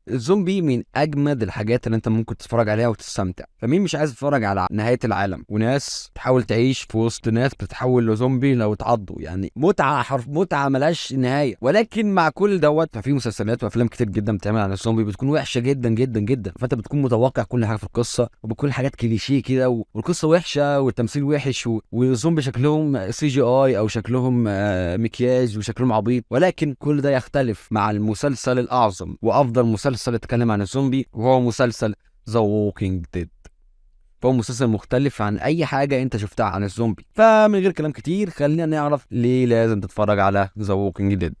الزومبي من اجمد الحاجات اللي انت ممكن تتفرج عليها وتستمتع. فمين مش عايز يتفرج على نهايه العالم وناس تحاول تعيش في وسط ناس بتتحول لزومبي لو اتعضوا؟ يعني متعه، حرف متعه ملهاش نهايه. ولكن مع كل دوت ففي مسلسلات وافلام كتير جدا بتعمل عن الزومبي بتكون وحشه جدا جدا جدا، فانت بتكون متوقع كل حاجه في القصه، وبتكون حاجات كليشيه كده والقصه وحشه والتمثيل وحش والزومبي شكلهم سي جي اي او شكلهم مكياج وشكلهم عبيط. ولكن كل ده يختلف مع المسلسل الاعظم وافضل مسلسل اتكلم عن الزومبي، وهو مسلسل ذا ووكينج ديد. فهو مسلسل مختلف عن اي حاجه انت شفتها عن الزومبي. فمن غير كلام كتير خلينا نعرف ليه لازم تتفرج على ذا ووكينج ديد.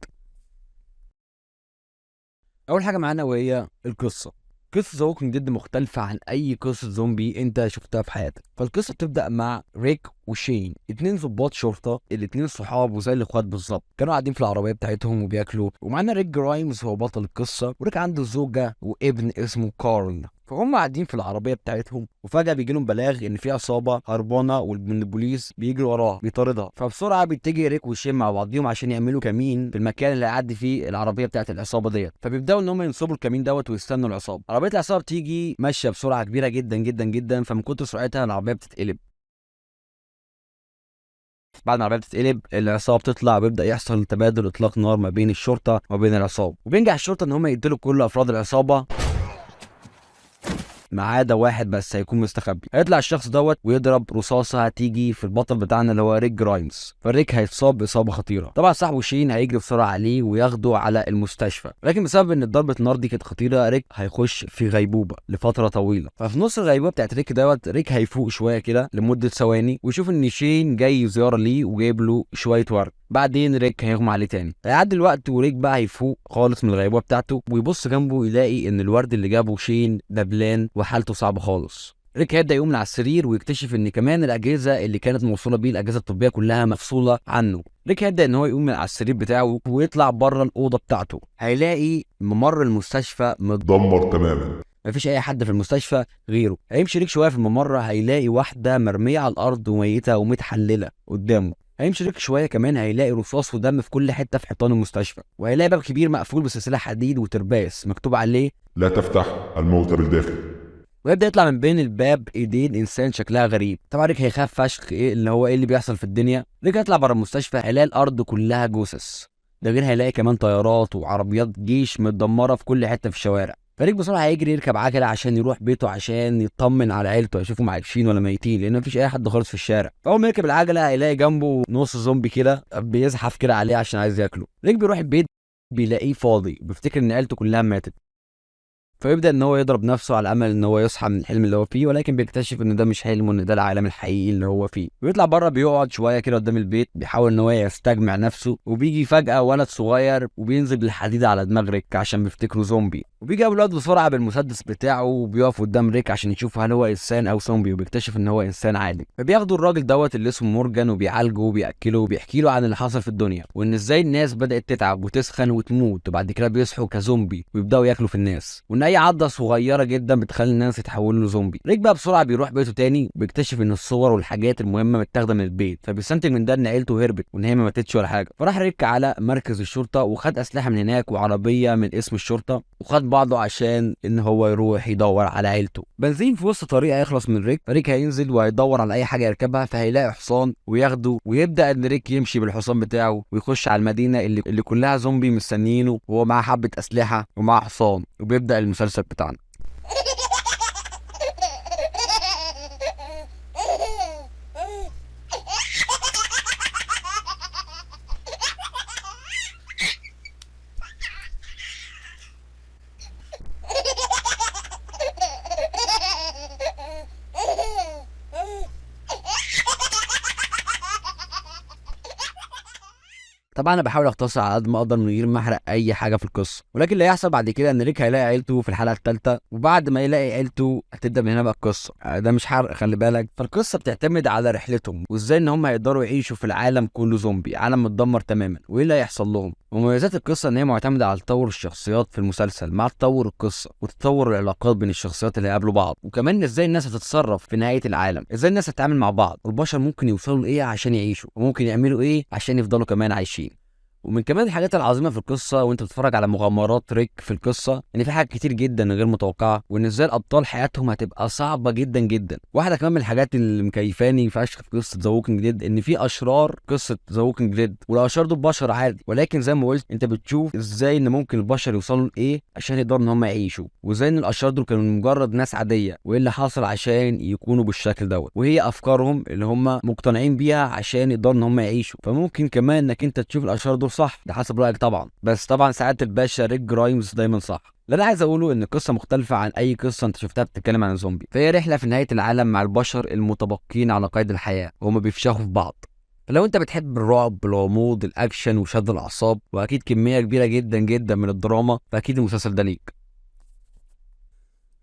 اول حاجه معانا وهي القصه. قصه ذا ووكينج ديد مختلفه عن اي قصه زومبي انت شفتها في حياتك. فالقصه بتبدا مع ريك وشين، اتنين ضباط شرطه، الاتنين صحاب وزي الاخوات بالظبط. كانوا قاعدين في العربيه بتاعتهم وبياكلوا، ومعانا ريك جرايمز هو بطل القصه، وريك عنده زوجه وابن اسمه كارل. فهم قاعدين في العربيه بتاعتهم، وفجاه بيجي لهم بلاغ ان في عصابه هربانه ومن البوليس بيجري وراها بيطاردها. فبسرعه بيتجه ريك وشين مع بعضيهم عشان يعملوا كمين في المكان اللي هيعدي فيه العربيه بتاعت العصابه ديت. فبيبداوا ان هم ينصبوا الكمين دوت ويستنوا العصابه. عربيه العصابه بتيجي ماشيه بسرعه كبيره جدا جدا جدا، فمن كتر سرعتها العربيه بتتقلب. بعد ما العربيه بتتقلب العصابه بتطلع، وبيبدا يحصل تبادل اطلاق نار ما بين الشرطه وما بين العصابه، وبينجح الشرطه ان هم يقتلوا كل افراد العصابه ما عدا واحد بس هيكون مستخبي. هيطلع الشخص دوت ويضرب رصاصه هتيجي في البطل بتاعنا اللي هو ريك جرايمز، فالريك هيتصاب باصابه خطيره. طبعا صاحبه شين هيجري بسرعه عليه وياخده على المستشفى، لكن بسبب ان ضربه النار دي كانت خطيره ريك هيخش في غيبوبه لفتره طويله. ففي نص الغيبوبه بتاعت ريك دوت ريك هيفوق شويه كده لمده ثواني، ويشوف ان شين جاي زياره ليه وجايب له شويه ورد. بعدين ريك هيغمى عليه تاني. هيعدي الوقت وريك بقى هيفوق خالص من الغيبوبه بتاعته، ويبص جنبه يلاقي ان الورد اللي جابه شين دبلان وحالته صعبه خالص. ريك هيبدا يقوم من على السرير ويكتشف ان كمان الاجهزه اللي كانت موصوله بيه، الاجهزه الطبيه كلها مفصوله عنه. ريك هيبدا ان هو يقوم من على السرير بتاعه ويطلع بره الاوضه بتاعته. هيلاقي ممر المستشفى دمر تماما. مفيش اي حد في المستشفى غيره. هيمشي ريك شويه في الممر هيلاقي واحده مرميه على الارض وميته ومتحلله قدامه. هيمشي ريك شويه كمان هيلاقي رصاص ودم في كل حته في حيطان المستشفى، وهيلاقي باب كبير مقفول بسلسله حديد وترباس مكتوب عليه لا تفتح الموت بالداخل. ويبدا يطلع من بين الباب ايدين انسان شكلها غريب. طبعا ريك هيخاف فشخ، ايه اللي بيحصل في الدنيا. ريك هيطلع بره المستشفى هيلاقي الارض كلها جثث، ده غير هيلاقي كمان طيارات وعربيات جيش متدمره في كل حته في الشوارع. فريك بسرعه هيجري يركب عجله عشان يروح بيته عشان يطمن على عيلته، يشوفهم عايشين ولا ميتين، لان مفيش اي حد خالص في الشارع. فاول ما يركب العجله هيلاقي جنبه نص زومبي كده بيزحف كده عليه عشان عايز ياكله. ريك بيروح البيت بيلاقيه فاضي، بيفتكر ان عيلته كلها ماتت. فيبدا ان هو يضرب نفسه على امل ان هو يصحى من الحلم اللي هو فيه، ولكن بيكتشف ان ده مش حلم وان ده العالم الحقيقي اللي هو فيه. ويطلع بره بيقعد شويه كده قدام البيت بيحاول ان هو يستجمع نفسه، وبيجي فجاه ولد صغير وبينزل بالحديد على دماغ ريك عشان بيفتكره زومبي. وبيجي ابو الواد بسرعه بالمسدس بتاعه وبيقف قدام ريك عشان يشوف هل هو انسان او زومبي، وبيكتشف ان هو انسان عادي. فبياخدوا الراجل دوت اللي اسمه مورجان وبيعالجه وبياكله وبيحكي له عن اللي حصل في الدنيا، وان ازاي الناس بدات تتعب وتسخن وتموت وبعد كده بيصحوا كزومبي ويبداوا ياكلوا في الناس، وان اي عضه صغيره جدا بتخلي الناس يتحولوا لزومبي. ريك بقى بسرعه بيروح بيته تاني وبيكتشف ان الصور والحاجات المهمه متاخده من البيت، فبيستنتج من ده ان عيلته هربت وان هي ما ماتتش ولا حاجه. فراح ريك على مركز الشرطه وخد اسلحه من هناك وعربيه من اسم الشرطه، وخد بعضه عشان ان هو يروح يدور على عيلته. بنزين في وسط طريق هيخلص من ريك، فريك هينزل وهيدور على اي حاجه يركبها، فهيلاقي حصان وياخده، ويبدا ان ريك يمشي بالحصان بتاعه ويخش على المدينه اللي كلها زومبي مستنيينه، وهو معاه حبه اسلحه ومعاه حصان. وبيبدا المسلسل بتاعنا. طبعا انا بحاول اختصر على قد ما اقدر من غير ما احرق اي حاجه في القصه، ولكن اللي هيحصل بعد كده ان ريك هيلاقي عيلته في الحلقه الثالثه، وبعد ما يلاقي عيلته هتبدا من هنا بقى القصه. ده مش حرق خلي بالك. فالقصه بتعتمد على رحلتهم وازاي ان هم هيقدروا يعيشوا في العالم كله زومبي، عالم متدمر تماما، وايه اللي هيحصل لهم. ومميزات القصه ان هي معتمده على تطور الشخصيات في المسلسل مع تطور القصه وتطور العلاقات بين الشخصيات اللي هيقابلوا بعض، وكمان ازاي الناس هتتصرف في نهايه العالم، ازاي الناس هتتعامل مع بعض، والبشر ممكن يوصلوا لايه عشان يعيشوا، وممكن يعملوا ايه عشان يفضلوا كمان عايشين. ومن كمان الحاجات العظيمه في القصه وانت بتتفرج على مغامرات ريك في القصه ان في حاجات كتير جدا غير متوقعه، وان ازاي الابطال حياتهم هتبقى صعبه جدا جدا. واحده كمان من الحاجات اللي مكيفاني فشخ في قصه ذا ووكينج ديد ان في اشرار قصه ذا ووكينج ديد، والاشرار دول بشر عادي، ولكن زي ما قلت انت بتشوف ازاي ان ممكن البشر يوصلوا لايه عشان يقدروا ان هم يعيشوا، وازاي ان الاشرار دول كانوا مجرد ناس عاديه، وايه اللي حصل عشان يكونوا بالشكل دوت، وهي افكارهم اللي هم مقتنعين بيها عشان يقدروا ان هم يعيشوا. فممكن كمان انك انت تشوف الاشرار دول صح، ده حسب رايك طبعا، بس طبعا ساعات الباشا ريك جرايمز دايما صح. اللي انا عايز اقوله ان القصه مختلفه عن اي قصه انت شفتها بتتكلم عن الزومبي، فهي رحله في نهايه العالم مع البشر المتبقين على قيد الحياه وهم بيفشخوا في بعض. فلو انت بتحب الرعب، الغموض، الاكشن وشد الاعصاب، واكيد كميه كبيره جدا جدا من الدراما، فاكيد المسلسل ده ليك.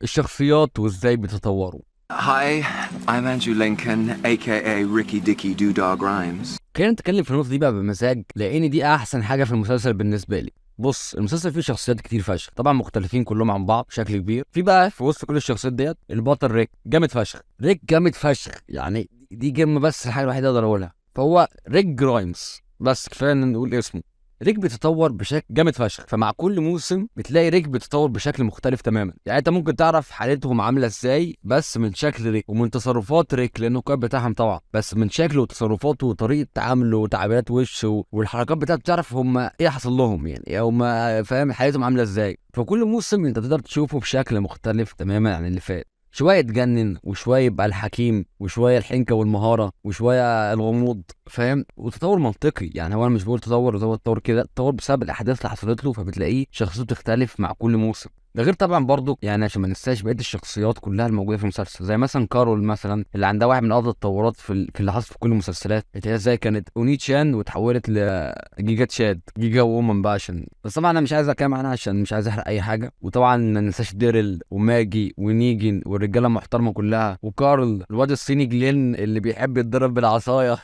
الشخصيات وازاي بتتطوروا. Hi, I'm Andrew Lincoln, aka Ricky Dicky Doodog Rhymes. خلينا نتكلم في النقطه دي بقى بمزاج، لان دي احسن حاجه في المسلسل بالنسبه لي. بص، المسلسل فيه شخصيات كتير فشخ، طبعا مختلفين كلهم عن بعض بشكل كبير. في بقى في وسط كل الشخصيات ديت البطل ريك جامد فشخ. ريك جامد فشخ، يعني دي كلمه بس الحاجه الوحيده اقدر اقولها، فهو ريك جرايمز، بس كفايه ان نقول اسمه. ريك بيتطور بشكل جامد فشخ، فمع كل موسم بتلاقي ريك بيتطور بشكل مختلف تماما. يعني انت ممكن تعرف حالتهم عامله ازاي بس من شكل ريك ومن تصرفات ريك، لانه القائد بتاعهم طبعا، بس من شكله وتصرفاته وطريقه تعامله وتعبيرات وشه والحركات بتاعته بتعرف هم ايه حصل لهم، يعني هم فاهم حياتهم عامله ازاي. فكل موسم انت تقدر تشوفه بشكل مختلف تماما عن اللي فات، شويه يتجنن وشويه يبقى الحكيم وشويه الحنكه والمهاره وشويه الغموض، فاهم؟ وتطور منطقي. يعني هو انا مش بقول تطور زي تطور كده، تطور بسبب الاحداث اللي حصلت له، فبتلاقيه شخصيته تختلف مع كل موسم. ده غير طبعا برضو يعني عشان ما ننساش بقيه الشخصيات كلها الموجوده في المسلسل، زي مثلا كارول مثلا اللي عندها واحد من افضل التطورات في اللي حصل في كل المسلسلات. هي ازاي كانت اونيتشان وتحولت لجيجا تشاد، جيجا وومن بقى، عشان بس طبعا انا مش عايز اتكلم عنها عشان مش عايز احرق اي حاجه. وطبعا ما ننساش ديرل وماجي ونيجن والرجاله المحترمه كلها، وكارل الواد الصيني جلين اللي بيحب يتضرب بالعصايه.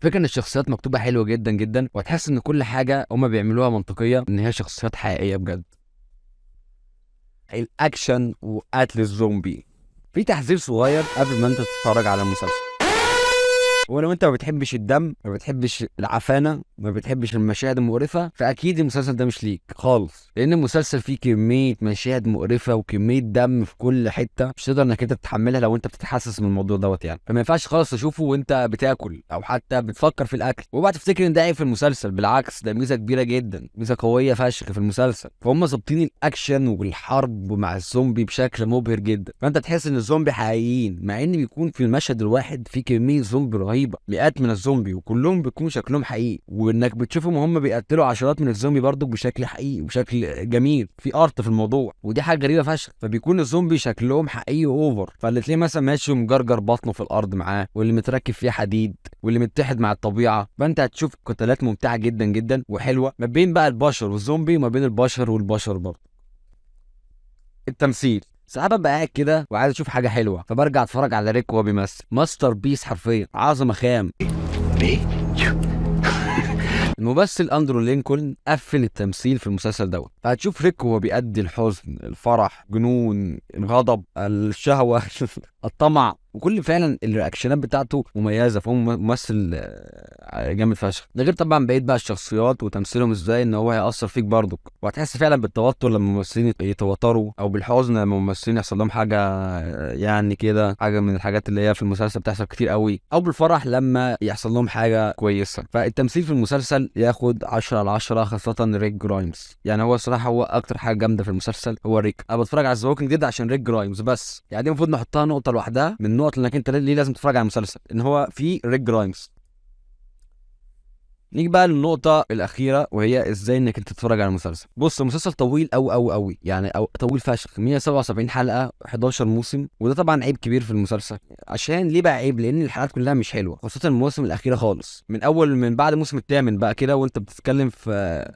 فكرة ان الشخصيات مكتوبه حلوه جدا جدا، وهتحس ان كل حاجه هما بيعملوها منطقيه، ان هي شخصيات حقيقيه بجد. الاكشن وقتل الزومبي. في تحذير صغير قبل ما انت تتفرج على المسلسل، ولو انت ما بتحبش الدم، ما بتحبش العفانه، ما بتحبش المشاهد المقرفه، فاكيد المسلسل ده مش ليك خالص، لان المسلسل فيه كميه مشاهد مقرفه وكميه دم في كل حته مش تقدر انك انت تتحملها لو انت بتتحسس من الموضوع دوت يعني. فما ينفعش خالص تشوفه وانت بتاكل او حتى بتفكر في الاكل، وبعد تفتكر ان ده عيب في المسلسل. بالعكس، ده ميزه كبيره جدا، ميزه قويه فشخ في المسلسل. فهم ظابطين الاكشن والحرب مع الزومبي بشكل مبهر جدا، فانت تحس ان الزومبي حقيقيين، مع ان بيكون في المشهد الواحد في كميه زومبي رهيبه، مئات من الزومبي، وكلهم بيكونوا شكلهم حقيقي، وانك بتشوفهم وهم بيقتلوا عشرات من الزومبي برضو بشكل حقيقي وبشكل جميل، في ارت في الموضوع، ودي حاجه غريبه فشخ. فبيكون الزومبي شكلهم حقيقي اوفر، فاللي تلاقيه مثلا ماشي ومجرجر بطنه في الارض معاه، واللي متركب فيه حديد، واللي متحد مع الطبيعه. فانت هتشوف قتالات ممتعه جدا جدا وحلوه ما بين بقى البشر والزومبي، وما بين البشر والبشر برضو. التمثيل، ساعات ببقى قاعد كده وعايز اشوف حاجه حلوه، فبرجع اتفرج على ريك وهو بيمثل، ماستر بيس حرفيا، عظمه خام. الممثل اندرو لينكولن قفل التمثيل في المسلسل دوت، فهتشوف ريك وهو بيأدي الحزن، الفرح، جنون، الغضب، الشهوه، الطمع، وكل فعلا الرياكشنات بتاعته مميزه. فهو ممثل جامد فشخ. ده غير طبعا بقيت بقى الشخصيات وتمثيلهم ازاي ان هو هيأثر فيك برضك، وهتحس فعلا بالتوتر لما الممثلين يتوتروا، او بالحزن لما الممثلين يحصل لهم حاجه يعني كده، حاجه من الحاجات اللي هي في المسلسل بتحصل كتير قوي، او بالفرح لما يحصل لهم حاجه كويسه. فالتمثيل في المسلسل ياخد 10/10، خاصه ريك جرايمز. يعني هو الصراحه هو اكتر حاجه جامده في المسلسل هو ريك. انا بتفرج على ذا ووكينج ديد عشان ريك جرايمز بس، يعني دي المفروض نحطها نقطه لوحدها من النقط اللي انك انت ليه لازم تتفرج على المسلسل، ان هو في ريك جرايمز. نيجي بقى للنقطة الأخيرة، وهي إزاي إنك أنت تتفرج على المسلسل. بص، المسلسل طويل أوي يعني، أو طويل فشخ، 177 حلقة، 11 موسم، وده طبعا عيب كبير في المسلسل. عشان ليه بقى عيب؟ لأن الحلقات كلها مش حلوة، خاصة المواسم الأخيرة خالص، من بعد الموسم الثامن بقى كده، وأنت بتتكلم في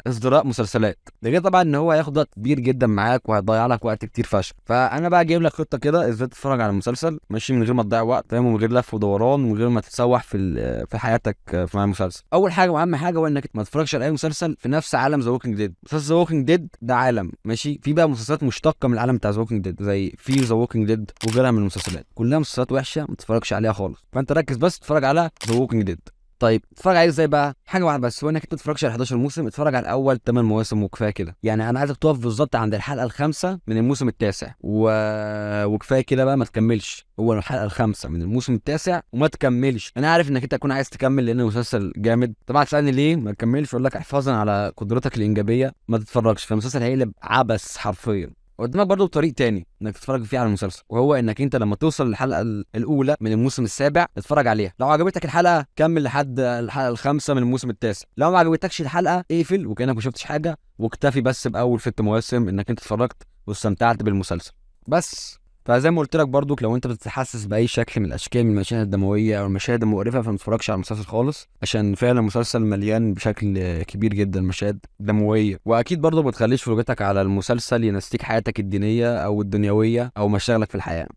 إصدراء مسلسلات. ده غير طبعا إن هو هياخد وقت كبير جدا معاك، وهيضيع لك وقت كتير فشخ. فأنا بقى جايب لك خطة كده إزاي تتفرج على المسلسل ماشي من غير ما تضيع وقت، فاهم، ومن غير لف ودوران، ومن غير ما تتسوح في حياتك مع المسلسل. أول حاجة وأهم حاجة هو إنك ما تتفرجش على اي مسلسل في نفس عالم ذا ووكينج ديد. مسلسل ذا ووكينج ديد ده عالم ماشي، في بقى مسلسلات مشتقه من العالم بتاع ذا ووكينج ديد، زي في ذا ووكينج ديد وغيرها من المسلسلات، كلها مسلسلات وحشه ما تتفرجش عليها خالص. فانت ركز بس تتفرج على ذا ووكينج ديد. طيب تتفرج عليه ازاي بقى؟ حاجه واحده بس، هو انك انت ما تتفرجش على 11 موسم، اتفرج على اول 8 مواسم وكفايه كده. يعني انا عايزك تقف بالظبط عند الحلقه الخامسه من الموسم التاسع وكفايه كده بقى، ما تكملش. هو الحلقه الخامسه من الموسم التاسع وما تكملش. انا عارف انك انت تكون عايز تكمل لان المسلسل جامد، طبعا تسالني ليه ما تكملش، اقول لك حفاظا على قدرتك الانجابيه ما تتفرجش، فالمسلسل هيقلب عبث حرفيا. قدامك برضو طريق تاني انك تتفرج فيه على المسلسل، وهو انك انت لما توصل للحلقه الاولى من الموسم السابع اتفرج عليها. لو عجبتك الحلقه كمل لحد الحلقه الخامسه من الموسم التاسع. لو ما عجبتكش الحلقه اقفل وكانك ما شفتش حاجه، واكتفي بس باول 6 مواسم انك انت اتفرجت واستمتعت بالمسلسل بس. فزي ما قلت لك برضو، لو انت بتتحسس باي شكل من الاشكال من المشاهد الدمويه او المشاهد المقرفه، فما تتفرجش على المسلسل خالص، عشان فعلا المسلسل مليان بشكل كبير جدا مشاهد دمويه. واكيد برضو ما تخليش فرجتك على المسلسل ينسيك حياتك الدينيه او الدنيويه او مشاغلك في الحياه.